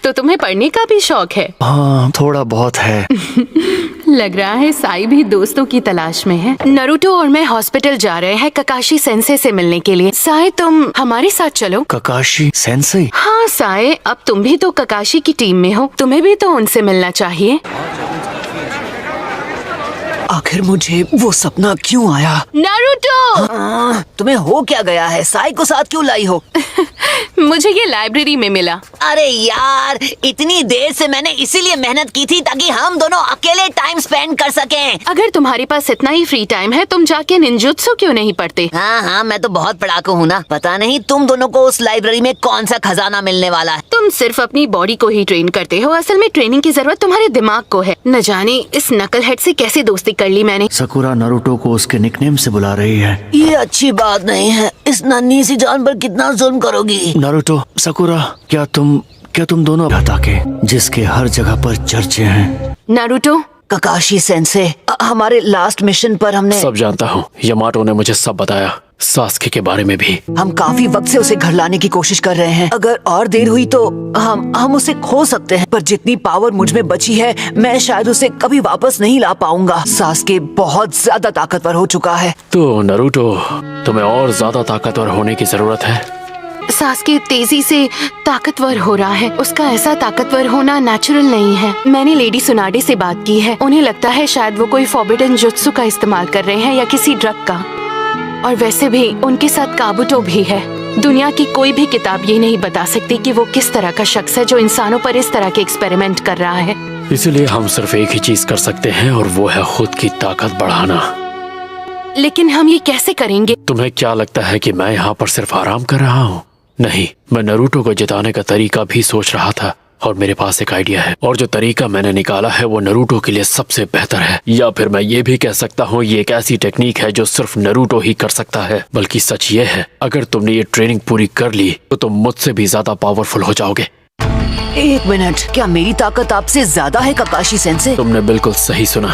तो तुम्हें पढ़ने का भी शौक है? हाँ, थोड़ा बहुत है। लग रहा है साई भी दोस्तों की तलाश में है। नरूटो और मैं हॉस्पिटल जा रहे हैं ककाशी सेंसे से मिलने के लिए। साई, तुम हमारे साथ चलो। ककाशी सेंसे? हाँ साई, अब तुम भी तो ककाशी की टीम में हो, तुम्हें भी तो उनसे मिलना चाहिए। आखिर मुझे वो सपना क्यों आया? नारुतो! तुम्हें हो क्या गया है? साई को साथ क्यों लाई हो? मुझे ये लाइब्रेरी में मिला। अरे यार, इतनी देर से मैंने इसीलिए मेहनत की थी ताकि हम दोनों अकेले टाइम स्पेंड कर सकें। अगर तुम्हारे पास इतना ही फ्री टाइम है, तुम जाके निंजुत्सु क्यों नहीं पढ़ते? हाँ, मैं तो बहुत पढ़ाकू हूँ ना। पता नहीं तुम दोनों को उस लाइब्रेरी में कौन सा खजाना मिलने वाला है। तुम सिर्फ अपनी बॉडी को ही ट्रेन करते हो, असल में ट्रेनिंग की जरूरत तुम्हारे दिमाग को है। न जाने इस नकलहेड से कैसे दोस्ती कर ली मैंने। सकुरा नारुतो को उसके निकनेम से बुला रही है। ये अच्छी बात नहीं है। इस नन्ही सी जान पर कितना जुल्म करोगी? नारुतो, सकुरा, क्या तुम दोनों हटा के जिसके हर जगह पर चर्चे हैं? नारुतो, ककाशी सेंसे, हमारे लास्ट मिशन पर हमने सब जानता हूँ। यामाटो ने मुझे सब बताया, सास्के के बारे में भी। हम काफी वक्त से उसे घर लाने की कोशिश कर रहे हैं। अगर और देर हुई तो हम उसे खो सकते हैं। पर जितनी पावर मुझ में बची है, मैं शायद उसे कभी वापस नहीं ला पाऊंगा। सास्के बहुत ज्यादा ताकतवर हो चुका है। तो नारुतो, तुम्हें और ज्यादा ताकतवर होने की जरूरत है। सास्के तेजी से ताकतवर हो रहा है। उसका ऐसा ताकतवर होना नेचुरल नहीं है। मैंने लेडी सुनाडे से बात की है। उन्हें लगता है शायद वो कोई फॉरबिडन जुत्सु का इस्तेमाल कर रहे हैं या किसी ड्रग का। और वैसे भी उनके साथ काबुटो भी है। दुनिया की कोई भी किताब ये नहीं बता सकती कि वो किस तरह का शख्स है जो इंसानों पर इस तरह के एक्सपेरिमेंट कर रहा है। इसलिए हम सिर्फ एक ही चीज कर सकते हैं और वो है खुद की ताकत बढ़ाना। लेकिन हम ये कैसे करेंगे? तुम्हें क्या लगता है कि मैं यहाँ पर सिर्फ आराम कर रहा हूँ? नहीं, मैं नारुतो को जिताने का तरीका भी सोच रहा था और मेरे पास एक आइडिया है। और जो तरीका मैंने निकाला है वो नारुतो के लिए सबसे बेहतर है। या फिर मैं ये भी कह सकता हूँ, ये एक ऐसी टेक्निक है जो सिर्फ नारुतो ही कर सकता है। बल्कि सच ये है, अगर तुमने ये ट्रेनिंग पूरी कर ली तो तुम मुझसे भी ज्यादा पावरफुल हो जाओगे। एक मिनट, क्या मेरी ताकत आपसे ज्यादा है ककाशी सेंसे? तुमने बिल्कुल सही सुना।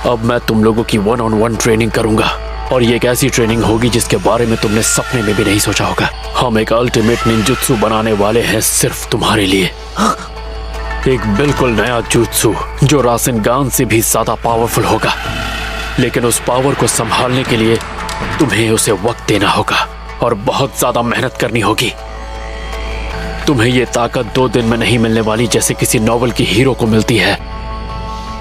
अब मैं तुम लोगों की 1-on-1 ट्रेनिंग करूंगा और ये एक ऐसी ट्रेनिंग होगी जिसके बारे में तुमने सपने में भी नहीं सोचा होगा। हम एक अल्टीमेट निंजुत्सु बनाने वाले हैं सिर्फ तुम्हारे लिए। एक बिल्कुल नया जुत्सु जो रासेनगान से भी ज्यादा पावरफुल होगा। लेकिन उस पावर को संभालने के लिए तुम्हें उसे वक्त देना होगा और बहुत ज्यादा मेहनत करनी होगी। तुम्हें ये ताकत 2 दिन में नहीं मिलने वाली जैसे किसी नॉवल की हीरो को मिलती है।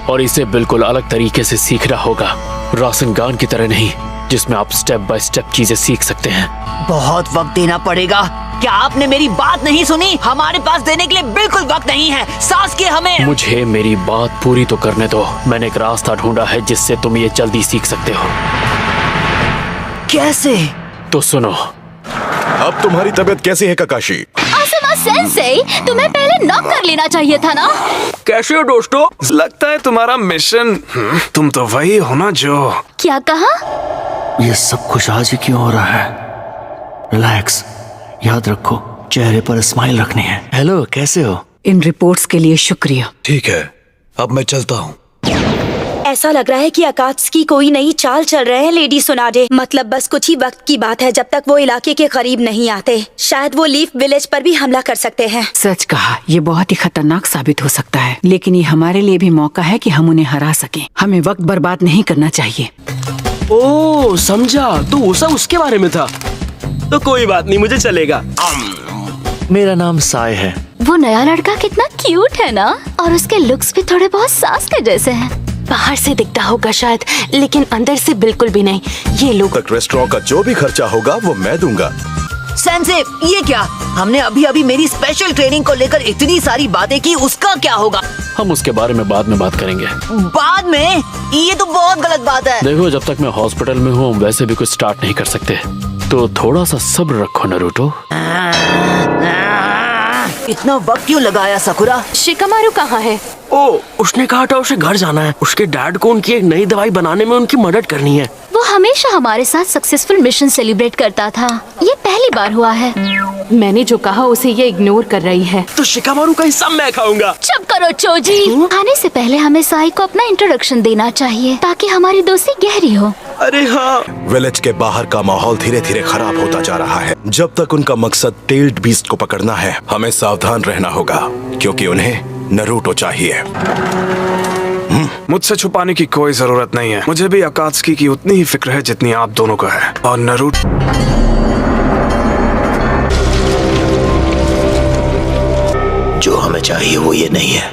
और इसे बिल्कुल अलग तरीके से सीखना होगा, रासेनगान की तरह नहीं जिसमें आप स्टेप बाय स्टेप चीजें सीख सकते हैं। बहुत वक्त देना पड़ेगा। क्या आपने मेरी बात नहीं सुनी? हमारे पास देने के लिए बिल्कुल वक्त नहीं है। सास्के, हमें मुझे मेरी बात पूरी तो करने दो। मैंने एक रास्ता ढूंढा है जिससे तुम ये जल्दी सीख सकते हो। कैसे? तो सुनो। अब तुम्हारी तबीयत कैसी है ककाशी? आसमा सेंसे, तुम्हें पहले नॉक कर लेना चाहिए था ना। कैसे हो दोस्तों? लगता है तुम्हारा मिशन। तुम तो वही हो ना जो। क्या कहा? ये सब कुछ आज ही क्यों हो रहा है? रिलैक्स, याद रखो चेहरे पर स्माइल रखनी है। हेलो, कैसे हो? इन रिपोर्ट्स के लिए शुक्रिया। ठीक है, अब मैं चलता हूँ। ऐसा लग रहा है कि अकात्सुकी कोई नई चाल चल रहे हैं लेडी सुनाडे। मतलब बस कुछ ही वक्त की बात है जब तक वो इलाके के करीब नहीं आते। शायद वो लीफ विलेज पर भी हमला कर सकते हैं। सच कहा, ये बहुत ही खतरनाक साबित हो सकता है। लेकिन ये हमारे लिए भी मौका है कि हम उन्हें हरा सकें। हमें वक्त बर्बाद नहीं करना चाहिए। ओह, समझा, तो वो सब उसके बारे में था। तो कोई बात नहीं, मुझे चलेगा। मेरा नाम साई है। वो नया लड़का कितना क्यूट है ना, और उसके लुक्स भी थोड़े बहुत सास्के जैसे हैं। बाहर से दिखता होगा शायद, लेकिन अंदर से बिल्कुल भी नहीं। ये लोग तक रेस्टोरेंट का जो भी खर्चा होगा वो मैं दूंगा। सेंसे, ये क्या? हमने अभी अभी मेरी स्पेशल ट्रेनिंग को लेकर इतनी सारी बातें की, उसका क्या होगा? हम उसके बारे में बाद में बात करेंगे। बाद में? ये तो बहुत गलत बात है। देखो, जब तक मैं हॉस्पिटल में हूँ वैसे भी कुछ स्टार्ट नहीं कर सकते, तो थोड़ा सा सब्र रखो नारुतो। इतना वक्त क्यों लगाया सकुरा? शिकामारु कहाँ है? ओ, उसने कहा था उसे घर जाना है। उसके डैड को उनकी एक नई दवाई बनाने में उनकी मदद करनी है। वो हमेशा हमारे साथ सक्सेसफुल मिशन सेलिब्रेट करता था। ये पहली बार हुआ है। मैंने जो कहा उसे ये इग्नोर कर रही है। तो शिकामारू का हिस्सा मैं खाऊंगा। चुप करो चोजी। आने से पहले हमें साई को अपना इंट्रोडक्शन देना चाहिए ताकि हमारी दोस्ती गहरी हो। अरे हाँ। विलेज के बाहर का माहौल धीरे धीरे खराब होता जा रहा है। जब तक उनका मकसद टेल्ड बीस्ट को पकड़ना है, हमें सावधान रहना होगा, क्योंकि उन्हें नरूटो चाहिए। मुझसे छुपाने की कोई जरूरत नहीं है। मुझे भी अकात्सुकी की उतनी ही फिक्र है जितनी आप दोनों को है। और नरूटो जो हमें चाहिए वो ये नहीं है।